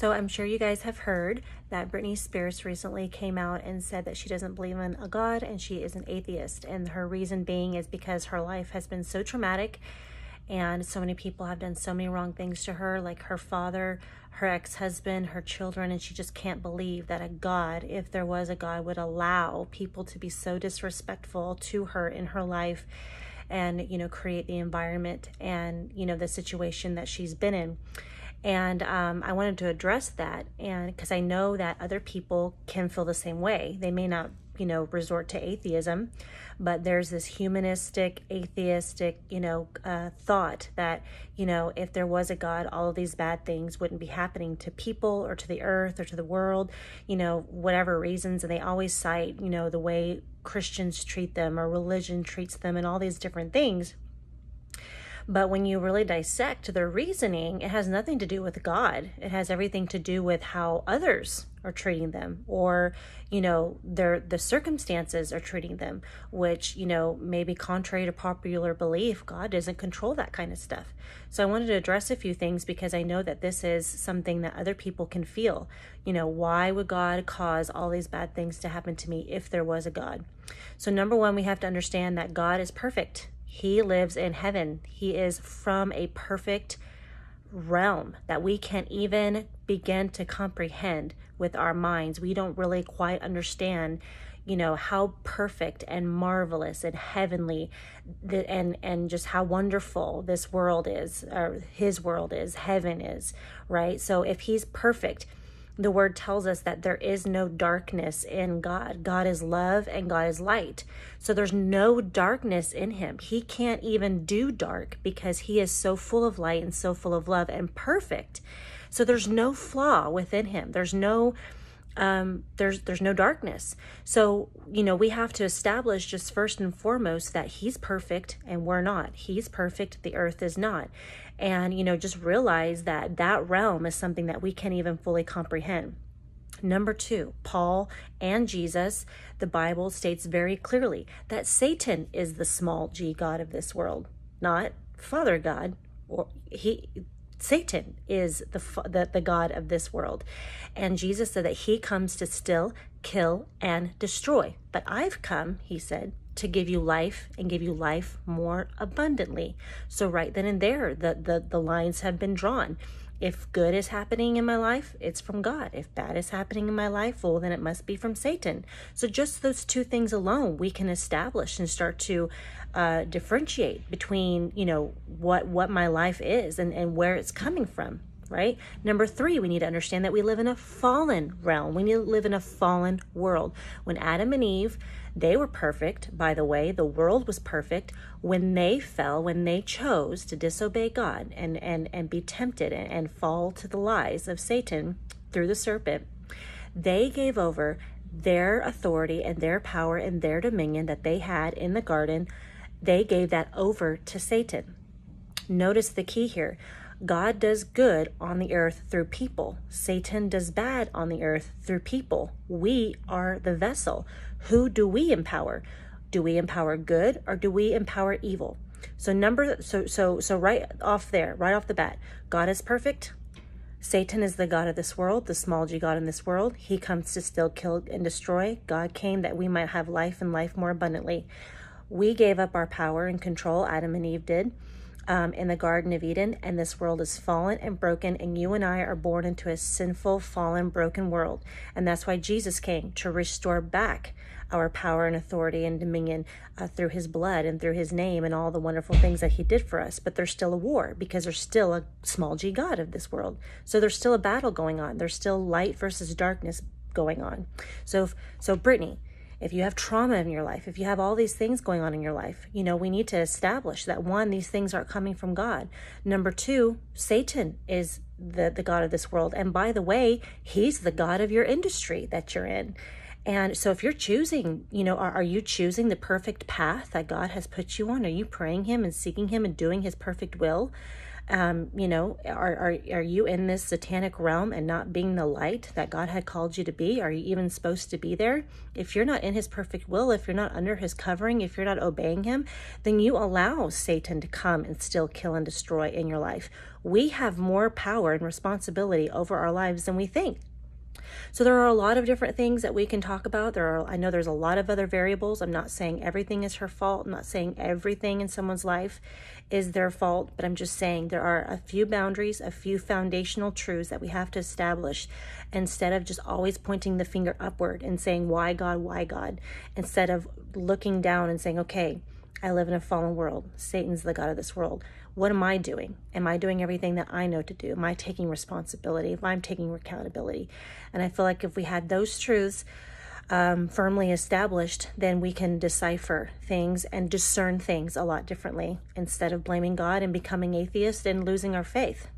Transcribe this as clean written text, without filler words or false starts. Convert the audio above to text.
So I'm sure you guys have heard that Britney Spears recently came out and said that she doesn't believe in a God and she is an atheist. And her reason being is because her life has been so traumatic and so many people have done so many wrong things to her, like her father, her ex-husband, her children, and she just can't believe that a God, if there was a God, would allow people to be so disrespectful to her in her life and, create the environment and, the situation that she's been in. And I wanted to address that, and because I know that other people can feel the same way. They may not, resort to atheism, but there's this humanistic, atheistic, thought that, if there was a God, all of these bad things wouldn't be happening to people or to the earth or to the world, whatever reasons. And they always cite, the way Christians treat them or religion treats them and all these different things. But when you really dissect their reasoning, it has nothing to do with God. It has everything to do with how others are treating them, or, the circumstances are treating them, which, may be contrary to popular belief. God doesn't control that kind of stuff. So I wanted to address a few things because I know that this is something that other people can feel. Why would God cause all these bad things to happen to me if there was a God? So number one, we have to understand that God is perfect. He lives in heaven. He is from a perfect realm that we can't even begin to comprehend with our minds. We don't really quite understand, how perfect and marvelous and heavenly and just how wonderful this world is, or his world is, heaven is, right? So if he's perfect, the word tells us that there is no darkness in God. God is love and God is light. So there's no darkness in him. He can't even do dark because he is so full of light and so full of love and perfect. So there's no flaw within him. There's no darkness. So, we have to establish just first and foremost that he's perfect and we're not. He's perfect, the earth is not. And, just realize that that realm is something that we can't even fully comprehend. Number two, Paul and Jesus, the Bible states very clearly that Satan is the small g God of this world, not Father God. Satan is the God of this world. And Jesus said that he comes to steal, kill, and destroy. But I've come, he said, to give you life and give you life more abundantly. So right then and there, the lines have been drawn. If good is happening in my life, it's from God. If bad is happening in my life, well, then it must be from Satan. So just those two things alone, we can establish and start to differentiate between, what my life is and where it's coming from, right? Number three, we need to understand that we live in a fallen realm. We need to live in a fallen world. When Adam and Eve, they were perfect, by the way, the world was perfect. When they fell, when they chose to disobey God and be tempted and fall to the lies of Satan through the serpent, they gave over their authority and their power and their dominion that they had in the garden. They gave that over to Satan. Notice the key here. God does good on the earth through people. Satan does bad on the earth through people. We are the vessel. Who do we empower? Do we empower good or do we empower evil? So right off the bat, God is perfect. Satan is the God of this world, the small g God in this world. He comes to steal, kill, and destroy. God came that we might have life and life more abundantly. We gave up our power and control, Adam and Eve did, in the Garden of Eden, and this world is fallen and broken, and you and I are born into a sinful, fallen, broken world. And that's why Jesus came, to restore back our power and authority and dominion through his blood and through his name and all the wonderful things that he did for us. But there's still a war because there's still a small g God of this world. So there's still a battle going on. There's still light versus darkness going on. So Brittany, if you have trauma in your life, if you have all these things going on in your life, we need to establish that, one, these things aren't coming from God. Number two, Satan is the God of this world. And by the way, he's the God of your industry that you're in. And so if you're choosing, are you choosing the perfect path that God has put you on? Are you praying him and seeking him and doing his perfect will? Are you in this satanic realm and not being the light that God had called you to be? Are you even supposed to be there? If you're not in his perfect will, if you're not under his covering, if you're not obeying him, then you allow Satan to come and still kill and destroy in your life. We have more power and responsibility over our lives than we think. So there are a lot of different things that we can talk about. I know there's a lot of other variables. I'm not saying everything is her fault. I'm not saying everything in someone's life is their fault, but I'm just saying there are a few boundaries, a few foundational truths that we have to establish instead of just always pointing the finger upward and saying, why God, instead of looking down and saying, okay, I live in a fallen world. Satan's the God of this world. What am I doing? Am I doing everything that I know to do? Am I taking responsibility? Am I taking accountability? And I feel like if we had those truths firmly established, then we can decipher things and discern things a lot differently instead of blaming God and becoming atheist and losing our faith.